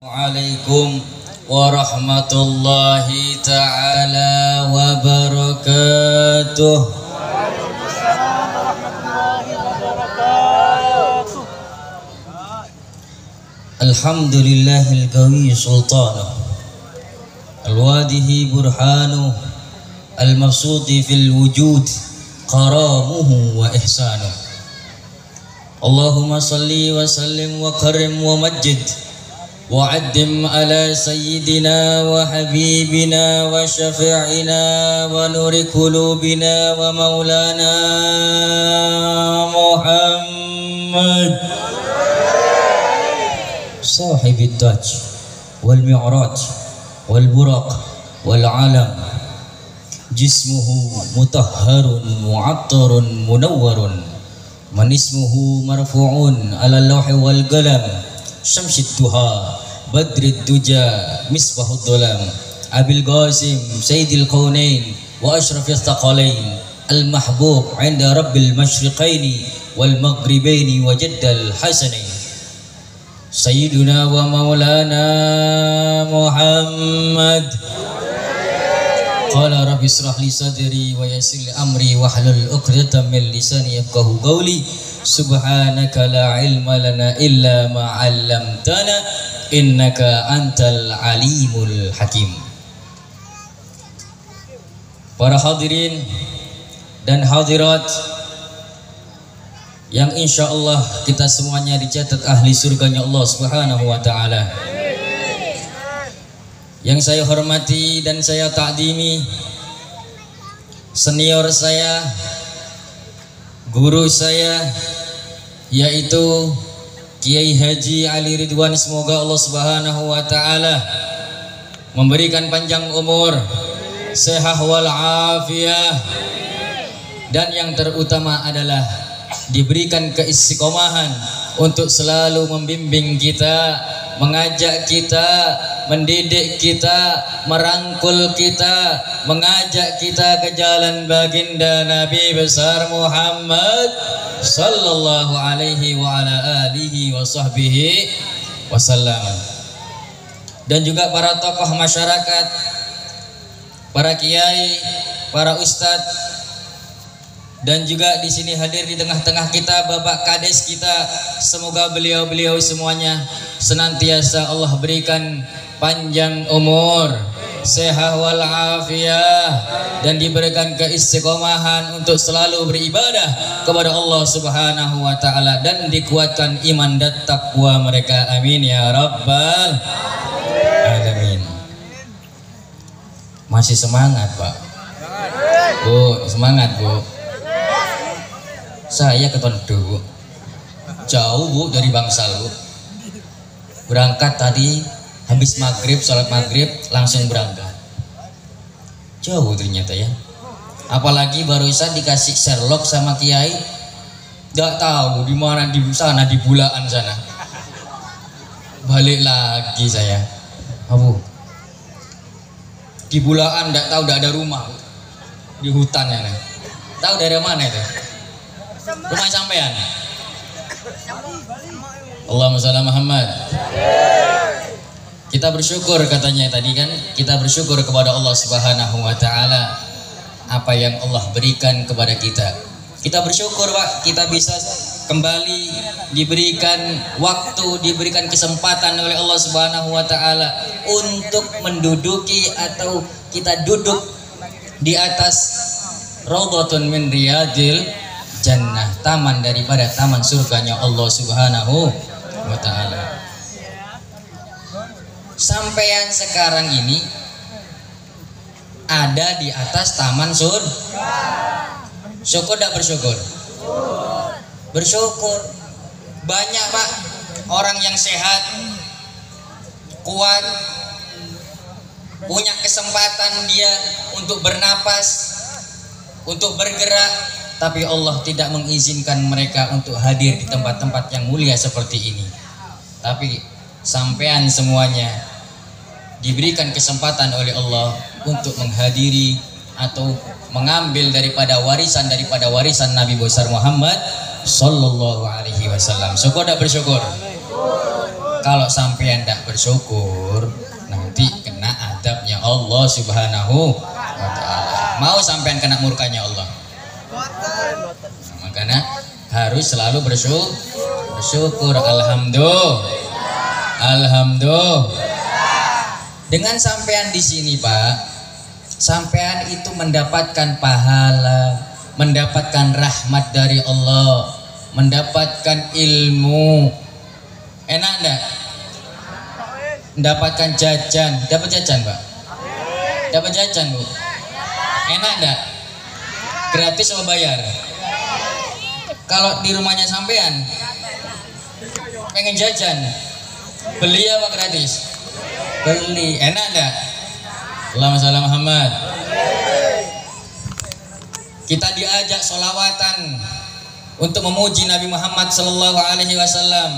Assalamualaikum warahmatullahi ta'ala wabarakatuh. Alhamdulillahil qawi sultanuh, al-wadihi burhanuh, al-mabsuti fil wujud karamuhu wa ihsanuh. Allahumma salli wa sallim wa karim wa majid وعدم على سيدنا وحبيبنا وشفيعنا ونور قلوبنا ومولانا محمد صاحب التاج والمعراج والبراق والعلم جسمه مطهر معطر منور من اسمه مرفوع على اللوح والقلم شمس الدهى بدر الدجى مصباح الظلام أبي القاسم سيد الكونين وأشرف الثقلين المحبوب عند رب المشرقين والمغربين وجد الحسنين سيدنا ومولانا محمد قال رب اشرح لي صدري ويسر لي أمري واحلل عقدة من لساني يفقهوا قولي Subhanaka la ilma lana illa ma 'allamtana innaka antal alimul hakim. Para hadirin dan hadirat yang insyaallah kita semuanya dicatat ahli surganya Allah Subhanahu wa taala. Yang saya hormati dan saya takdimi senior saya, guru saya, yaitu Kiai Haji Ali Ridwan. Semoga Allah Subhanahu wa taala memberikan panjang umur, sehat wal afiyah, dan yang terutama adalah diberikan keistiqomahan untuk selalu membimbing kita, mengajak kita, mendidik kita, merangkul kita, mengajak kita ke jalan baginda Nabi besar Muhammad sallallahu alaihi wa ala alihi wa sahbihi wasallam. Dan juga para tokoh masyarakat, para kiai, para ustadz, dan juga di sini hadir di tengah-tengah kita Bapak Kades kita. Semoga beliau-beliau semuanya senantiasa Allah berikan panjang umur, sehat wal afiyah, dan diberikan keistiqomahan untuk selalu beribadah kepada Allah Subhanahu wa taala dan dikuatkan iman dan takwa mereka. Amin ya rabbal alamin. Masih semangat, Pak? Bu, semangat, Bu. Saya ke Tondo, jauh Bu dari Bangsal, Bu. Berangkat tadi habis maghrib, sholat maghrib langsung berangkat. Jauh ternyata ya. Apalagi barusan dikasih Sherlock sama Kiai, nggak tahu di mana, di sana, di Bulaan sana. Balik lagi saya, Abu. Di Bulaan nggak tahu, nggak ada rumah, di hutan ya. Tahu dari mana itu? Rumah sampean. Allahumma shalli Muhammad. Kita bersyukur katanya tadi kan, kita bersyukur kepada Allah Subhanahu wa taala apa yang Allah berikan kepada kita. Kita bersyukur, Pak, kita bisa kembali diberikan waktu, diberikan kesempatan oleh Allah Subhanahu wa taala untuk menduduki atau kita duduk di atas raudhatun min riyadil jannah, taman daripada taman surganya Allah Subhanahu wa taala. Sampean sekarang ini ada di atas taman surga. Syukur tak bersyukur? Bersyukur. Banyak, Pak, orang yang sehat, kuat, punya kesempatan dia untuk bernapas, untuk bergerak, tapi Allah tidak mengizinkan mereka untuk hadir di tempat-tempat yang mulia seperti ini. Tapi sampean semuanya diberikan kesempatan oleh Allah untuk menghadiri atau mengambil daripada warisan Nabi besar Muhammad sallallahu alaihi wasallam. Syukur tak bersyukur? Kalau sampean tidak bersyukur, nanti kena adabnya Allah Subhanahu wa ta'ala. Mau sampean kena murkanya Allah? Nah, makanya harus selalu bersyukur. Alhamdulillah. Dengan sampean di sini, Pak, sampean itu mendapatkan pahala, mendapatkan rahmat dari Allah, mendapatkan ilmu. Enak enggak? Mendapatkan jajan. Dapat jajan, Pak? Dapat jajan, Bu? Enak enggak? Gratis atau bayar? Kalau di rumahnya sampean pengen jajan, beli apa gratis? Beli. Enak enggak? Allahumma sholli Muhammad. Kita diajak sholawatan untuk memuji Nabi Muhammad sallallahu alaihi wasallam,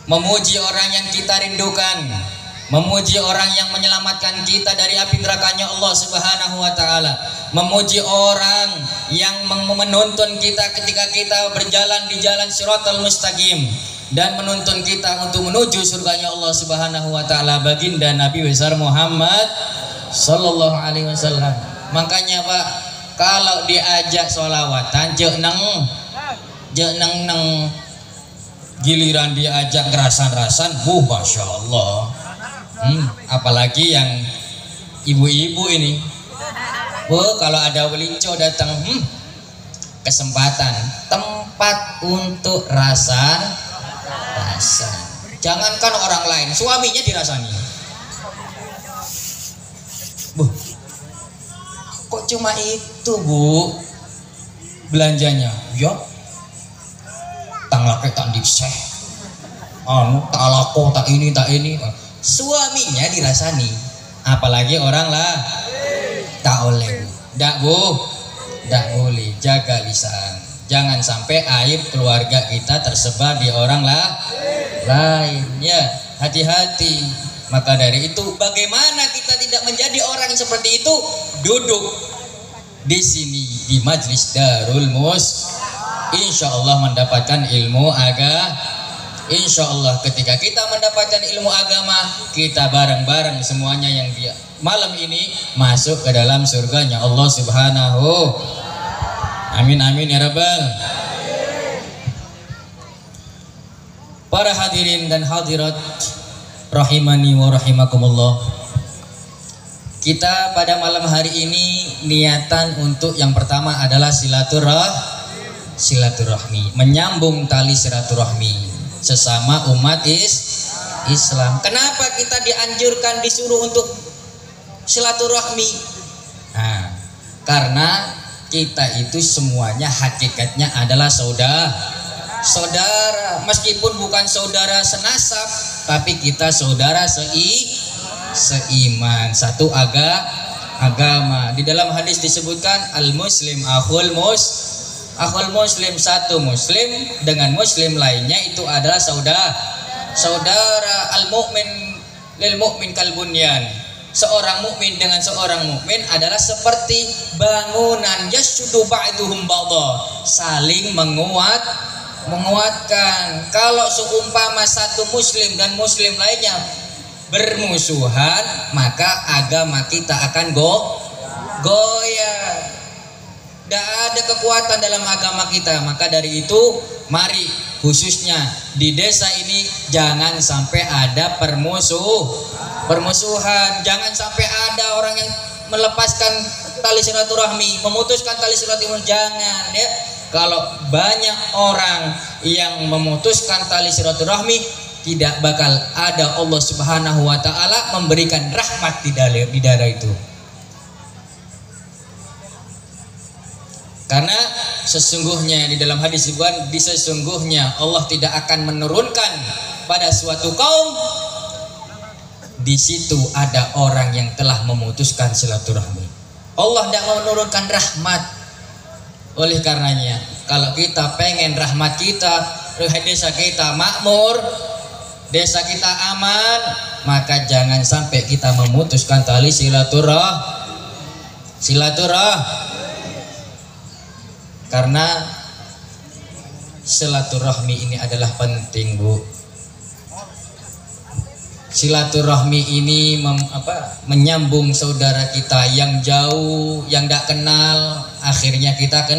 memuji orang yang kita rindukan, memuji orang yang menyelamatkan kita dari api nerakanya Allah Subhanahu wa ta'ala, memuji orang yang menuntun kita ketika kita berjalan di jalan Shiratal Mustaqim dan menuntun kita untuk menuju surganya Allah Subhanahu wa ta'ala, baginda Nabi besar Muhammad sallallahu alaihi wasallam. Makanya, Pak, kalau diajak sholawatan jek neng giliran diajak ngerasan-rasan, masya Allah. Apalagi yang ibu-ibu ini, kalau ada welinco datang, kesempatan, tempat untuk rasa. Jangankan orang lain, suaminya dirasani. Kok cuma itu, Bu, belanjanya? Ya, tanglake tak diseh, tak lako, tak ini. Suaminya dirasani, apalagi orang lah. Tak oleh, tak, Bu, tak boleh. Jaga lisan, jangan sampai aib keluarga kita tersebar di orang lain. Ya, hati-hati. Maka dari itu, bagaimana kita tidak menjadi orang yang seperti itu? Duduk di sini di majlis Darul Mus, insya Allah mendapatkan ilmu agama. Insya Allah ketika kita mendapatkan ilmu agama, kita bareng-bareng semuanya yang dia malam ini masuk ke dalam surganya Allah Subhanahu. Amin amin ya rabbal. Para hadirin dan hadirat rahimani wa rahimakumullah, kita pada malam hari ini niatan untuk yang pertama adalah silaturahmi, menyambung tali silaturahmi sesama umat Islam. Kenapa kita dianjurkan, disuruh untuk silaturahmi? Nah, karena kita itu semuanya hakikatnya adalah saudara. Meskipun bukan saudara senasab, tapi kita saudara seiman, satu agama. Di dalam hadis disebutkan al-muslim akhul muslim, satu muslim dengan muslim lainnya itu adalah saudara. Al-mu'min lil mu'min kal bunyan. Seorang mukmin dengan seorang mukmin adalah seperti bangunan, yashudu ba'duhum ba'dha, saling menguatkan. Kalau seumpama satu muslim dan muslim lainnya bermusuhan, maka agama kita akan goyah. Tidak ada kekuatan dalam agama kita. Maka dari itu, mari khususnya di desa ini jangan sampai ada permusuhan. Jangan sampai ada orang yang melepaskan tali silaturahmi, memutuskan tali silaturahmi. Jangan, ya. Kalau banyak orang yang memutuskan tali silaturahmi, tidak bakal ada Allah Subhanahu wa ta'ala memberikan rahmat di daerah itu. Karena sesungguhnya di dalam hadis disebutkan, sesungguhnya Allah tidak akan menurunkan pada suatu kaum di situ ada orang yang telah memutuskan silaturahmi. Allah tidak mau menurunkan rahmat. Oleh karenanya, kalau kita pengen rahmat kita, desa kita makmur, desa kita aman, maka jangan sampai kita memutuskan tali silaturahmi. Karena silaturahmi ini adalah penting, Bu. Silaturahmi ini menyambung saudara kita yang jauh, yang tidak kenal, akhirnya kita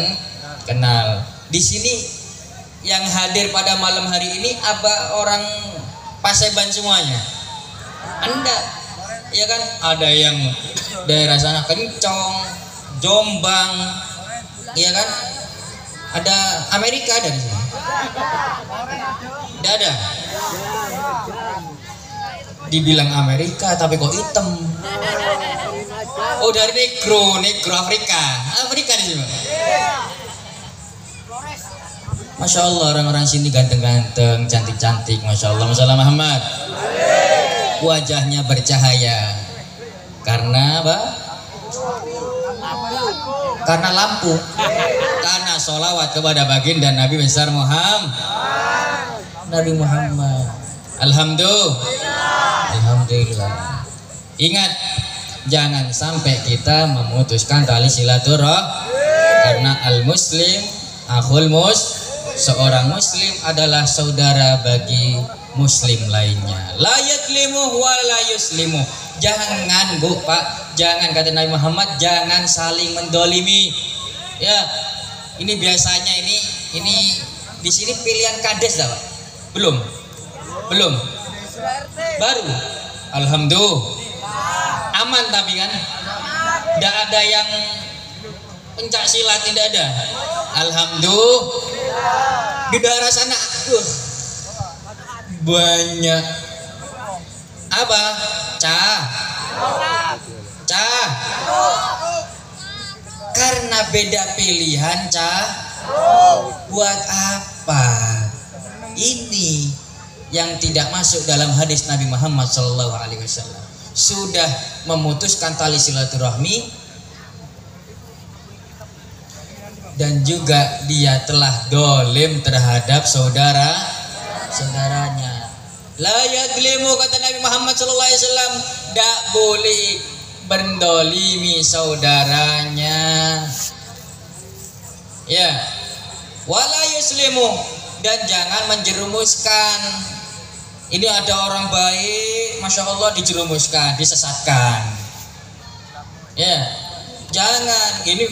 kenal. Di sini yang hadir pada malam hari ini apa orang Paseban semuanya? Anda, ya kan? Ada yang daerah sana Kencong, Jombang, ya kan? Ada Amerika ada di sini? Tidak ada. Dibilang Amerika tapi kok hitam. Oh, dari negro Afrika di sini. Masya Allah, orang-orang sini ganteng-ganteng, cantik-cantik, Masya Allah. Masalah Muhammad, wajahnya bercahaya karena apa? Karena lampu, karena sholawat kepada baginda Nabi besar Nabi Muhammad. Alhamdulillah. Ingat, jangan sampai kita memutuskan tali silaturahmi, karena al-muslim akhul seorang muslim adalah saudara bagi muslim lainnya. La yadlimu wa la yuslimu. Jangan, Bu, Pak, jangan, kata Nabi Muhammad, jangan saling mendolimi. Ya, ini biasanya ini di sini pilihan kades dah, Pak. Belum. Baru. Alhamdulillah. Aman tapi kan? Tidak ada yang pencak silat, tidak ada. Alhamdulillah. Di daerah sana banyak apa? Karena beda pilihan, buat apa? Ini yang tidak masuk dalam hadis Nabi Muhammad SAW. Sudah memutuskan tali silaturahmi dan juga dia telah dolim terhadap saudaranya. La yadlimu, kata Nabi Muhammad SAW, tidak boleh mendolimi saudaranya. Ya, wala yuslimu, dan jangan menjerumuskan. Ini ada orang baik, Masya Allah, dijerumuskan, disesatkan. Ya, jangan. Ini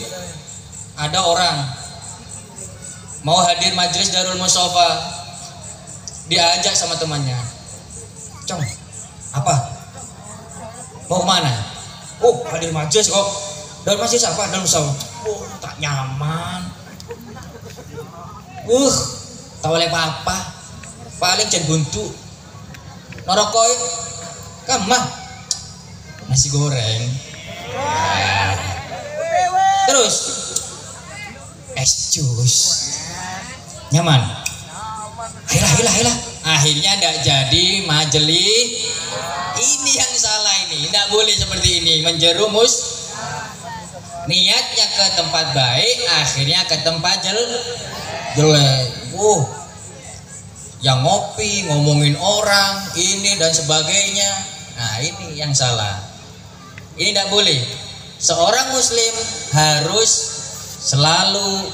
ada orang mau hadir majelis Darul Mustafa, diajak sama temannya, Cong, apa? Mau mana? Oh, hadir majelis kok. Darul majelis apa? Darul Mustafa. Oh, tak nyaman. Tak boleh apa-apa. Paling jen buntu. Norokoi, kamah nasi goreng. Terus es jus. Nyaman. Hilah. Akhirnya tidak jadi majelis. Ini yang salah ini. Tidak boleh seperti ini, menjerumus. Niatnya ke tempat baik, akhirnya ke tempat jelek. Yang ngopi, ngomongin orang, ini dan sebagainya. Nah, ini yang salah. Ini tidak boleh. Seorang muslim harus selalu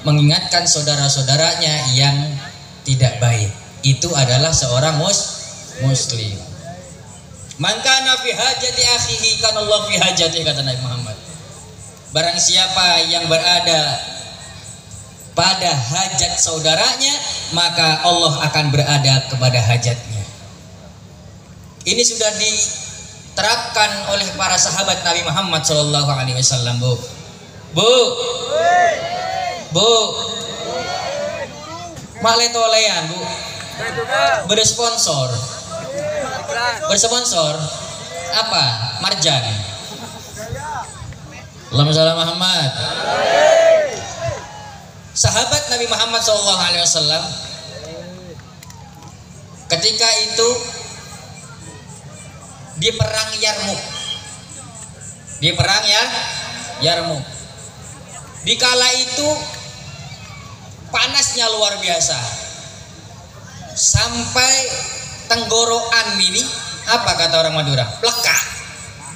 mengingatkan saudara-saudaranya yang tidak baik. Itu adalah seorang muslim. Man kana fi hajati akhihi kana Allah fi hajati, kata Nabi Muhammad. Barang siapa yang berada pada hajat saudaranya, maka Allah akan berada kepada hajatnya. Ini sudah diterapkan oleh para sahabat Nabi Muhammad SAW, Bu. Maletolean, Bu. Bersponsor apa? Marjan. Allahumma shalli Muhammad. Sahabat Nabi Muhammad SAW ketika itu di perang Yarmuk. Dikala itu panasnya luar biasa, sampai tenggorokan ini, apa kata orang Madura? Plekah.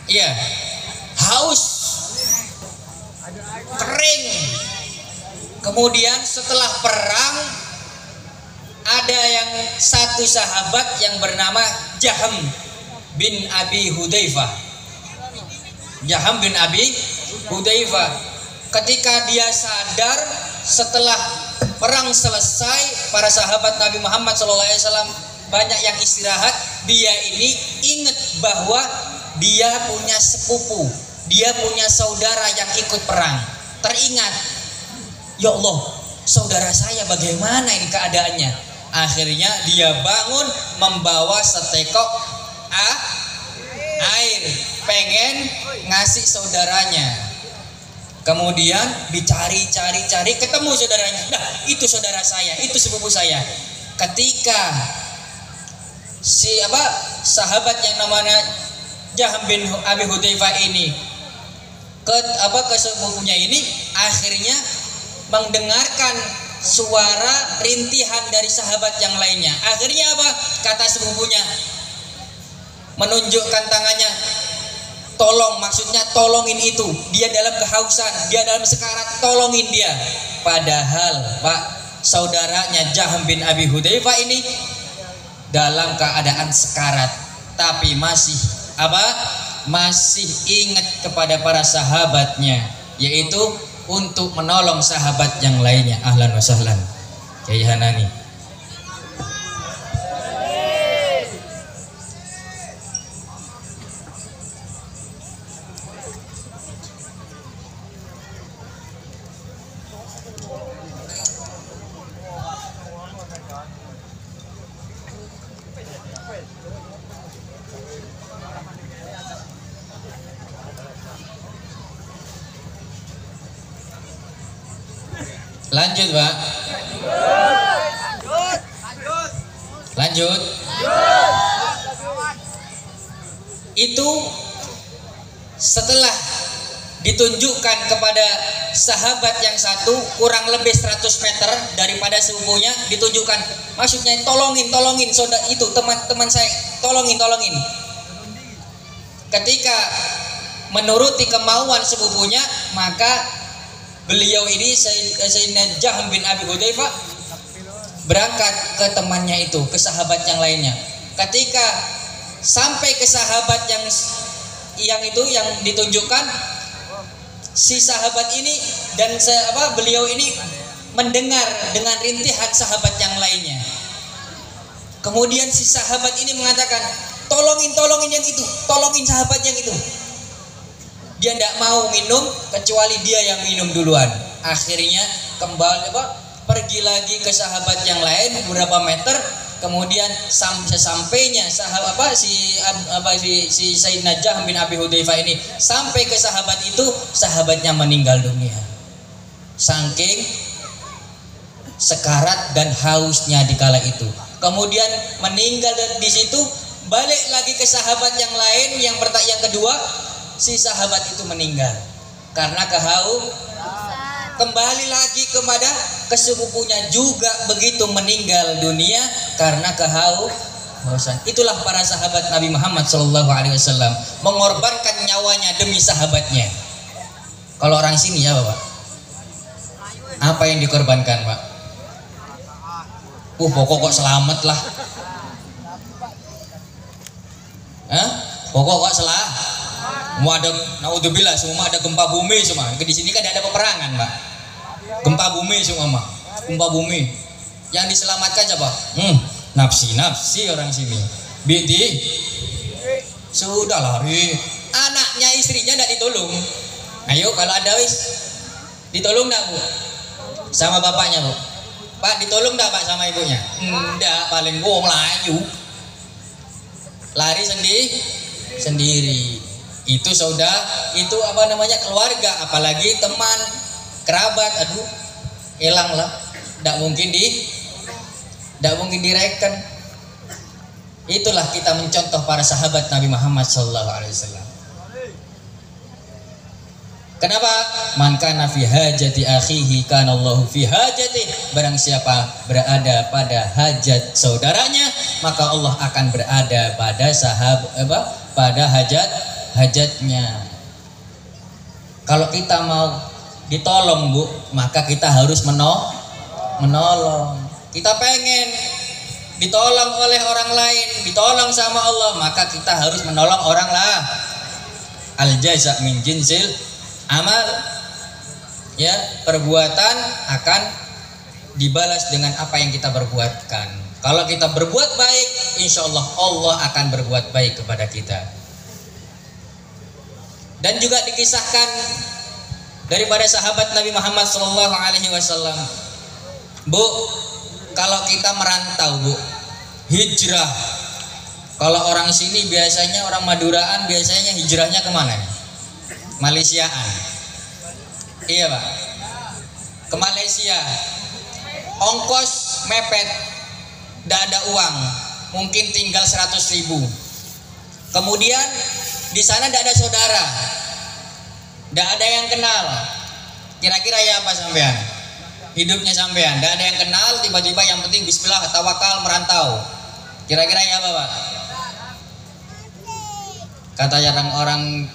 Iya, haus, kering. Kemudian setelah perang ada yang satu sahabat yang bernama Jaham bin Abi Hudzaifah. Jaham bin Abi Hudzaifah, ketika dia sadar setelah perang selesai, para sahabat Nabi Muhammad SAW banyak yang istirahat, dia ini ingat bahwa dia punya sepupu, dia punya saudara yang ikut perang. Teringat, ya Allah, saudara saya bagaimana ini keadaannya? Akhirnya dia bangun membawa setekok air, pengen ngasih saudaranya. Kemudian dicari-cari, ketemu saudaranya. Nah, itu saudara saya, itu sepupu saya. Ketika sahabat yang namanya Jaham bin Abi Hudzaifah ini ke sepupunya ini, akhirnya mendengarkan suara rintihan dari sahabat yang lainnya. Akhirnya apa? Kata sepupunya, menunjukkan tangannya, tolong, maksudnya tolongin itu, dia dalam kehausan, dia dalam sekarat, tolongin dia. Padahal Pak, saudaranya Jaham bin Abi Hudzaifah ini dalam keadaan sekarat, tapi masih masih ingat kepada para sahabatnya, yaitu untuk menolong sahabat yang lainnya. Ahlan wa sahlan Kiai Hanani. Lanjut Pak. Lanjut. Itu setelah ditunjukkan kepada sahabat yang satu kurang lebih 100 meter daripada sepupunya, ditunjukkan, maksudnya tolongin saudara itu, teman-teman saya, tolongin. Ketika menuruti kemauan sepupunya, maka beliau ini Sayyidina Jaham bin Abi Hudzaifah berangkat ke temannya itu, ke sahabat yang lainnya. Ketika sampai ke sahabat yang ditunjukkan, si sahabat ini dan beliau ini mendengar dengan rintihan sahabat yang lainnya. Kemudian si sahabat ini mengatakan, tolongin yang itu, tolongin sahabat yang itu. Dia tidak mau minum kecuali dia yang minum duluan. Akhirnya kembali pergi lagi ke sahabat yang lain beberapa meter. Kemudian sesampainya si Sayyidina Jaham bin Abi Hudzaifah ini sampai ke sahabat itu, sahabatnya meninggal dunia. Saking sekarat dan hausnya di kala itu. Kemudian meninggal di situ, balik lagi ke sahabat yang lain, yang kedua, si sahabat itu meninggal karena kembali lagi kepada sepupunya juga begitu, meninggal dunia karena kehausan. Itulah para sahabat Nabi Muhammad SAW mengorbankan nyawanya demi sahabatnya. Kalau orang sini ya Bapak, apa yang dikorbankan Pak? Pokok selamat lah. Pokok selamat. Mau ada, naudzubillah, semua ada gempa bumi semua. Di sini kan ada peperangan, Pak. Gempa bumi semua, Pak. Gempa bumi. Yang diselamatkan siapa? Nafsi orang sini. Binti sudah lari. Anaknya, istrinya tidak ditolong. Ayo kalau ada ditolong enggak, Bu? Sama bapaknya, Bu. Pak, ditolong enggak Pak sama ibunya? Enggak, paling gua melayu. Lari sendiri. Itu itu keluarga, apalagi teman, kerabat, hilang lah, tidak mungkin direken. Itulah kita mencontoh para sahabat Nabi Muhammad SAW. Kenapa? Man kana fi hajati akhihi kana Allahu fi hajati. Barang siapa berada pada hajat saudaranya, maka Allah akan berada pada pada hajatnya. Kalau kita mau ditolong Bu, maka kita harus menolong. Kita pengen ditolong oleh orang lain, ditolong sama Allah, maka kita harus menolong orang lah. Al jaza min jinsil amal. Ya, perbuatan akan dibalas dengan apa yang kita perbuatkan. Kalau kita berbuat baik, insya Allah Allah akan berbuat baik kepada kita. Dan juga dikisahkan daripada sahabat Nabi Muhammad SAW, Bu, kalau kita merantau Bu, hijrah. Kalau orang sini biasanya, orang Maduraan biasanya hijrahnya kemana? Malaysiaan. Iya Pak, ke Malaysia. Ongkos mepet, tidak ada uang, mungkin tinggal 100.000. Kemudian di sana tidak ada saudara, tidak ada yang kenal. Kira-kira ya apa sampean? Hidupnya sampean, tidak ada yang kenal, tiba-tiba yang penting bismillah, tawakal, merantau. Kira-kira ya apa Pak? Kata orang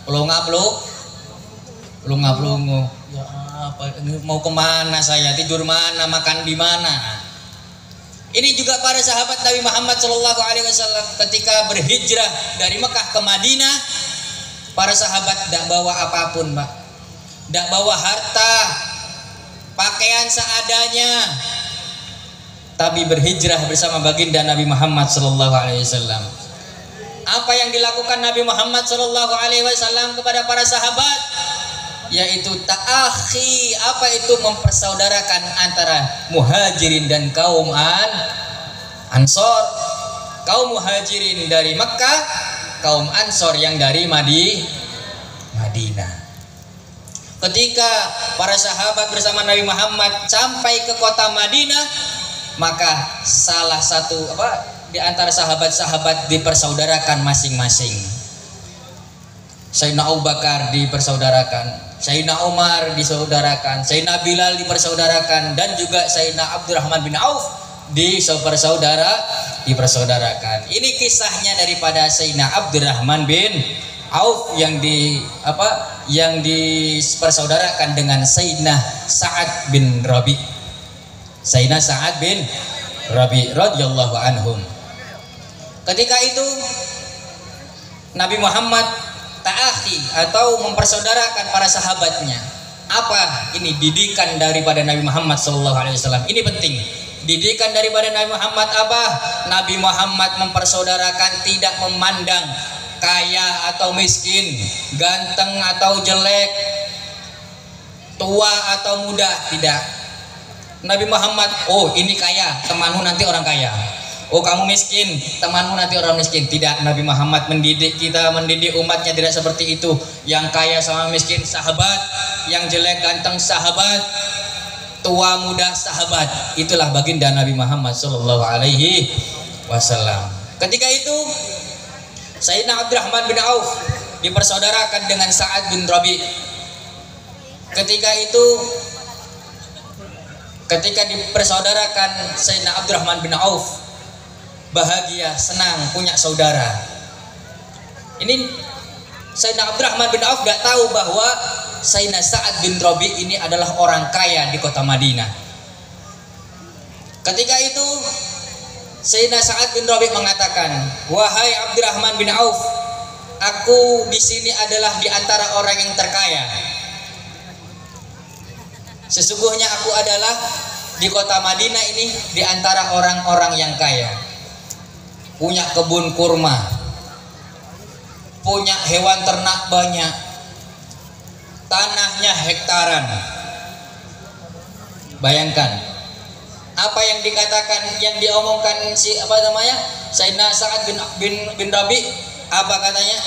pelunga-pelungu, ya apa, mau kemana saya, tidur mana, makan di mana. Ini juga para sahabat Nabi Muhammad SAW ketika berhijrah dari Mekah ke Madinah, para sahabat tidak bawa apapun Pak, tidak bawa harta, pakaian seadanya, tapi berhijrah bersama baginda Nabi Muhammad SAW. Apa yang dilakukan Nabi Muhammad SAW kepada para sahabat? Yaitu ta'akhi. Apa itu? Mempersaudarakan antara muhajirin dan kaum Ansor. Kaum muhajirin dari Mekah, kaum Ansor yang dari Madinah. Ketika para sahabat bersama Nabi Muhammad sampai ke kota Madinah, maka salah satu di antara sahabat-sahabat dipersaudarakan masing-masing. Sayyidina Abu Bakar dipersaudarakan, Sayyidina Umar disaudarakan, Sayyidina Bilal dipersaudarakan, dan juga Sayyidina Abdurrahman bin Auf dipersaudarakan. Ini kisahnya daripada Sayyidina Abdurrahman bin Auf yang dipersaudarakan dengan Sayyidina Sa'ad bin Rabi. Sayyidina Sa'ad bin Rabi radhiyallahu anhum. Ketika itu Nabi Muhammad ta'akhi atau mempersaudarakan para sahabatnya. Apa ini didikan daripada Nabi Muhammad SAW? Ini penting. Didikan daripada Nabi Muhammad apa? Nabi Muhammad mempersaudarakan, tidak memandang kaya atau miskin, ganteng atau jelek, tua atau muda, tidak. Nabi Muhammad, oh ini kaya, temanmu nanti orang kaya. Oh kamu miskin, temanmu nanti orang miskin. Tidak, Nabi Muhammad mendidik kita, mendidik umatnya tidak seperti itu. Yang kaya sama miskin sahabat, yang jelek ganteng sahabat, tua muda sahabat. Itulah baginda Nabi Muhammad SAW. Ketika itu Sayyidina Abdurrahman bin Auf dipersaudarakan dengan Sa'ad bin Rabi. Ketika dipersaudarakan, Sayyidina Abdurrahman bin Auf bahagia, senang punya saudara. Ini Sayyidina Abdurrahman bin Auf gak tahu bahwa Sayyidina Sa'ad bin Rabi ini adalah orang kaya di kota Madinah. Ketika itu Sayyidina Sa'ad bin Rabi mengatakan, wahai Abdurrahman bin Auf, aku di sini adalah di antara orang yang terkaya. Sesungguhnya aku adalah di kota Madinah ini di antara orang-orang yang kaya. Punya kebun kurma, punya hewan ternak banyak, tanahnya hektaran. Bayangkan apa yang dikatakan, yang diomongkan Sayyidina Sa'ad bin Rabi. Apa katanya?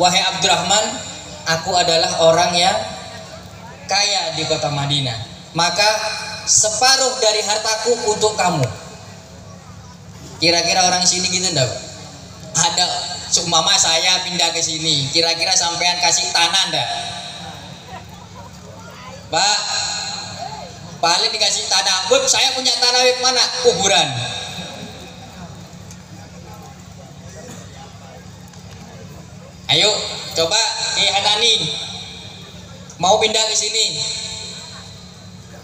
Wahai Abdurrahman, aku adalah orang yang kaya di kota Madinah, maka separuh dari hartaku untuk kamu. Kira-kira orang sini gitu enggak? Ada seumpama saya pindah ke sini, kira-kira sampean kasih tanah enggak? Pak, paling dikasih tanah. Web, saya punya tanah web mana? Kuburan. Ayo, coba Ki Hanani mau pindah ke sini,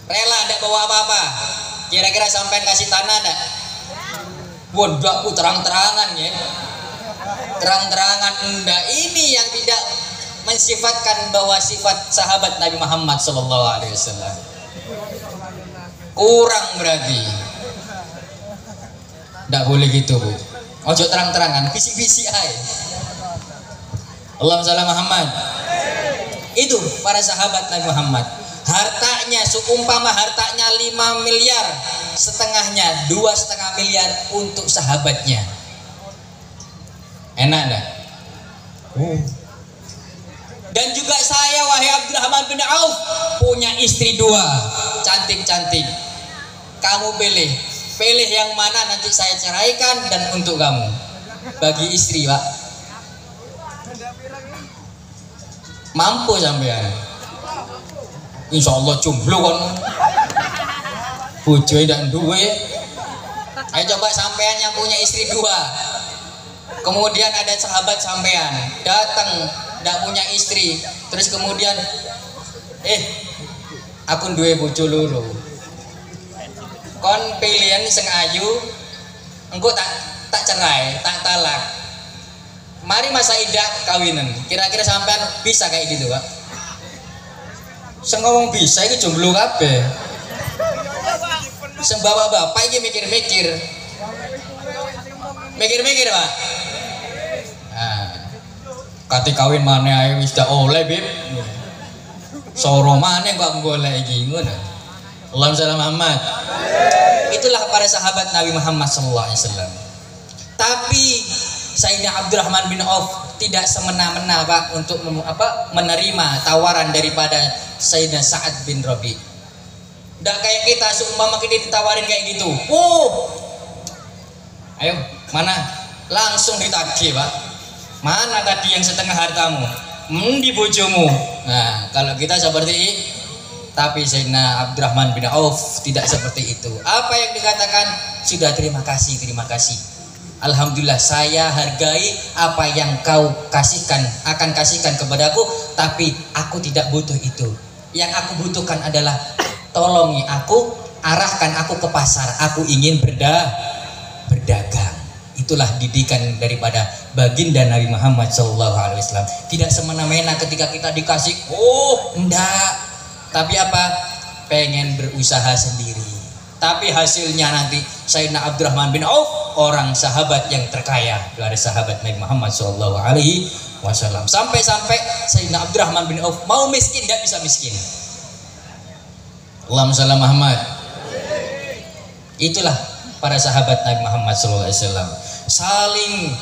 rela ndak bawa apa-apa, kira-kira sampean kasih tanah ndak? Waduh, aku terang-terangan ya, terang-terangan ndak. Ini yang tidak mensifatkan bahwa sifat sahabat Nabi Muhammad SAW. Kurang berarti. Ndak boleh gitu bu. Ojo terang-terangan, bisik-bisik aja. Allahumma shalli Muhammad. Itu para sahabat Nabi Muhammad. Hartanya seumpama hartanya 5 miliar, setengahnya 2,5 miliar untuk sahabatnya. Enak enggak? Dan juga saya wahai Abdurrahman bin Auf punya istri 2, cantik-cantik. Kamu pilih yang mana nanti saya ceraikan dan untuk kamu. Bagi istri, Pak. Mampu sampean. Insya Allah jomblo kan. Bojoe ndak duwe. Ayo coba sampean yang punya istri 2. Kemudian ada sahabat sampean datang ndak punya istri, terus kemudian aku duwe bojo loro. Kon pilihan sing ayu, engko tak cerai, tak talak. Mari masa idah kawinan. Kira-kira sampean bisa kayak gitu, Pak? Sing ngomong bisa iki jomblo kabeh. Sing bapak-bapak iki mikir-mikir. Mikir-mikir, Pak. Nah, kate kawin maneh ae wis dak oleh, Bib. Soro maneh kok golek iki ngono. Allahumma shalli Muhammad. Itulah para sahabat Nabi Muhammad SAW. Tapi Sayyidina Abdurrahman bin Auf tidak semena-mena Pak untuk menerima tawaran daripada Sayyidina Sa'ad bin Rabi. Tidak kayak kita seumpama kita ditawarin kayak gitu. Ayo mana? Langsung ditagih Pak. Mana tadi yang setengah hartamu? Di bojomu. Nah kalau kita seperti ini. Tapi Sayyidina Abdurrahman bin Auf tidak seperti itu. Apa yang dikatakan? Sudah terima kasih. Alhamdulillah saya hargai apa yang kau akan kasihkan kepadaku. Tapi aku tidak butuh itu. Yang aku butuhkan adalah tolongi aku, arahkan aku ke pasar. Aku ingin berdagang. Itulah didikan daripada baginda Nabi Muhammad SAW. Tidak semena-mena ketika kita dikasih. Enggak. Tapi apa? Pengen berusaha sendiri. Tapi hasilnya nanti Sayyidina Abdurrahman bin Auf orang sahabat yang terkaya dari sahabat Nabi Muhammad SAW. Sampai-sampai Sayyidina Abdurrahman bin Auf mau miskin tidak bisa miskin. Allahumma shalli Muhammad. Itulah para sahabat Nabi Muhammad SAW. Saling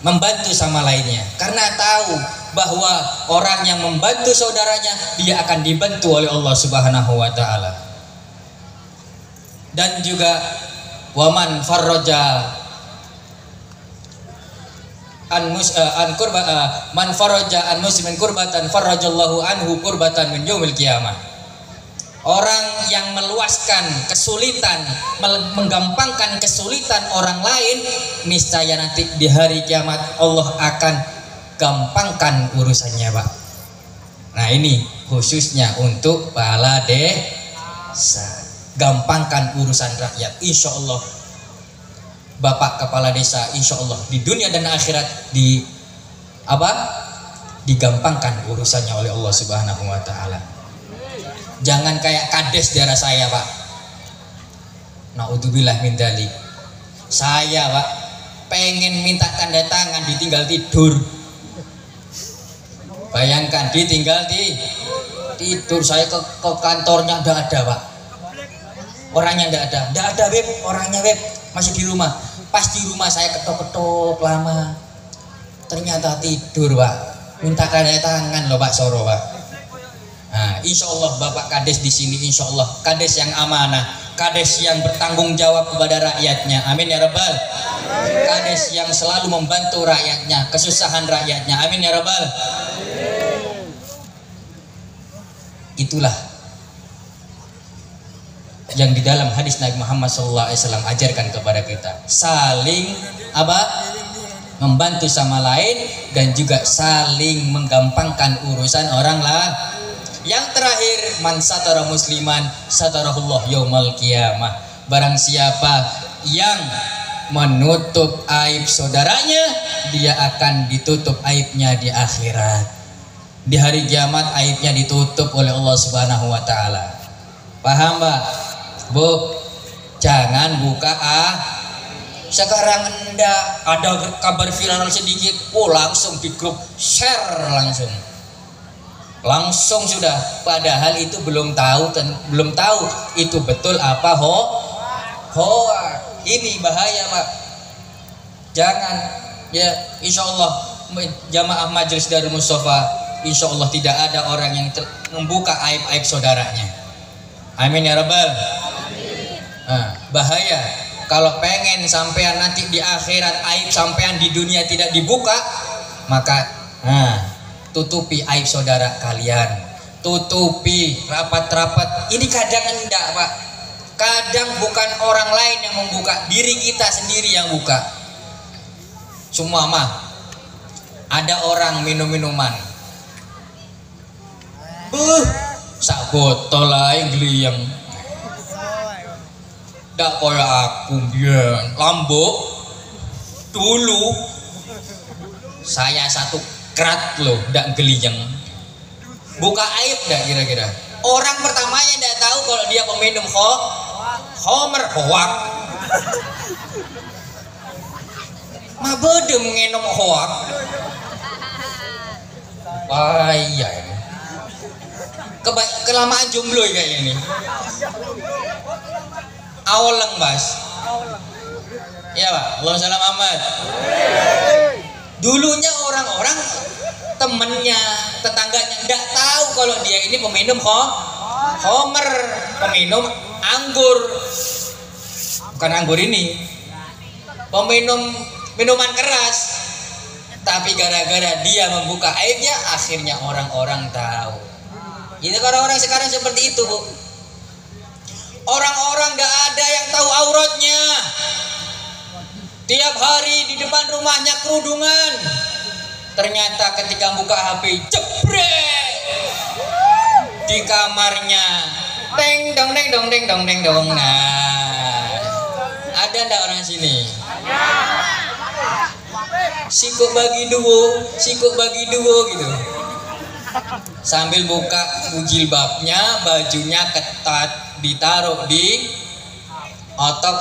membantu sama lainnya karena tahu bahwa orang yang membantu saudaranya dia akan dibantu oleh Allah Subhanahu wa taala. Dan juga waman farraja man farraja an muslimin kurbatan farrajallahu anhu kurbatan min yaumil qiyamah. Orang yang meluaskan kesulitan, menggampangkan kesulitan orang lain, niscaya nanti di hari kiamat Allah akan gampangkan urusannya, Pak. Nah ini khususnya untuk kepala desa. Gampangkan urusan rakyat. Insya Allah Bapak kepala desa, insya Allah di dunia dan akhirat digampangkan urusannya oleh Allah Subhanahu wa taala. Jangan kayak kades daerah saya, Pak. Naudzubillah min dzalik. Saya, Pak, pengen minta tanda tangan ditinggal tidur. Bayangkan ditinggal tidur. Saya ke kantornya enggak ada, Pak. Orangnya enggak ada, Beb. Orangnya, Beb, masih di rumah. Pas di rumah saya ketok-ketok lama. Ternyata tidur, Pak. Minta tanda tangan loh, Pak Soro, Pak. Nah, insya Allah Bapak Kades di sini, insya Allah Kades yang amanah, Kades yang bertanggung jawab kepada rakyatnya. Amin ya Rabbal. Kades yang selalu membantu rakyatnya, kesusahan rakyatnya. Amin ya Rabbal. Itulah yang di dalam hadis Nabi Muhammad SAW ajarkan kepada kita. Saling membantu sama lain, dan juga saling menggampangkan urusan orang lah. Yang terakhir, man satara musliman satarahullah yaumal qiyamah. Barang siapa yang menutup aib saudaranya, dia akan ditutup aibnya di akhirat. Di hari kiamat aibnya ditutup oleh Allah Subhanahu wa taala. Paham, Mbak? Bu, jangan buka sekarang enggak ada kabar viral sedikit, langsung di grup share langsung sudah, padahal itu belum tahu itu betul apa ini bahaya, Pak. Jangan ya, insya Allah jamaah majelis Darul Mustafa, insya Allah tidak ada orang yang membuka aib-aib saudaranya. Amin ya rabbal. Bahaya kalau pengen sampean nanti di akhirat aib sampean di dunia tidak dibuka, maka tutupi aib saudara kalian, tutupi rapat-rapat. Ini kadang enggak, Pak, kadang bukan orang lain yang membuka, diri kita sendiri yang buka. Semua mah ada orang minum-minuman, sak botol aja geliyang, ndak koyo aku biyen lambok dulu saya satu krat loh, ndak geliyang. Buka aib ndak kira-kira? Orang pertamanya ndak tahu kalau dia peminum homer hoak. Mah bedem ngenom hoak. Bahaya ini. Kelamaan jomblo kayak ini. Awaleng, Mas. Iya, Pak. Allahumma shalli Muhammad. Dulunya orang-orang temennya, tetangganya nggak tahu kalau dia ini peminum homer, peminum anggur. Bukan anggur ini, peminum minuman keras. Tapi gara-gara dia membuka aibnya, akhirnya orang-orang tahu. Jadi orang-orang sekarang seperti itu, Bu. Orang-orang nggak ada yang tahu auratnya. Tiap hari di depan rumahnya kerudungan. Ternyata ketika buka HP, jebret. Di kamarnya, deng dong deng dong deng dong deng dong. Nah, ada ndak orang sini? Sikuk bagi duo gitu. Sambil buka jilbabnya, bajunya ketat, ditaruh di otok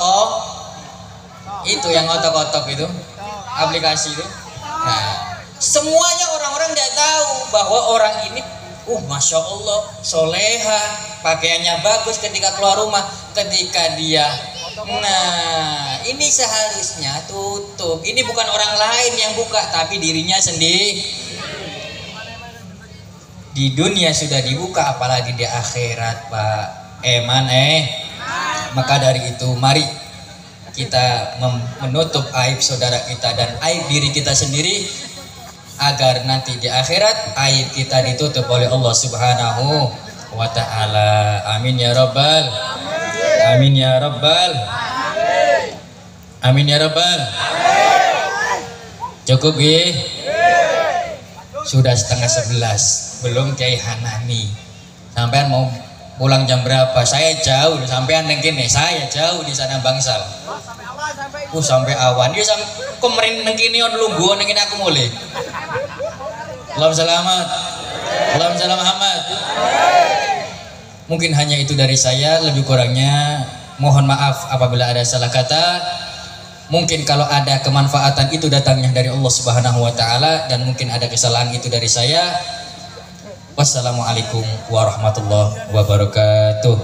itu yang otok-otok itu aplikasi itu. Nah, semuanya orang-orang nggak tahu bahwa orang ini masya Allah soleha, pakaiannya bagus ketika keluar rumah, ketika dia ini seharusnya tutup. Ini bukan orang lain yang buka, tapi dirinya sendiri. Di dunia sudah dibuka, apalagi di akhirat, Pak. Maka dari itu mari kita menutup aib saudara kita dan aib diri kita sendiri, agar nanti di akhirat aib kita ditutup oleh Allah Subhanahu wa ta'ala. Amin ya rabbal. Amin ya rabbal. Amin ya rabbal. Cukup ya? Sudah 10:30, belum Kiai Hanani. Sampean mau pulang jam berapa? Saya jauh, sampean nengkin nih. Saya jauh di sana Bangsal. Sampai awan. Dia sampai kemarin nengkini on lungguh nengkin aku mulai. Allahumma selamat. Allahumma salam Muhammad. Mungkin hanya itu dari saya, lebih kurangnya mohon maaf apabila ada salah kata. Mungkin kalau ada kemanfaatan itu datangnya dari Allah Subhanahu wa ta'ala, dan mungkin ada kesalahan itu dari saya. Wassalamualaikum warahmatullahi wabarakatuh.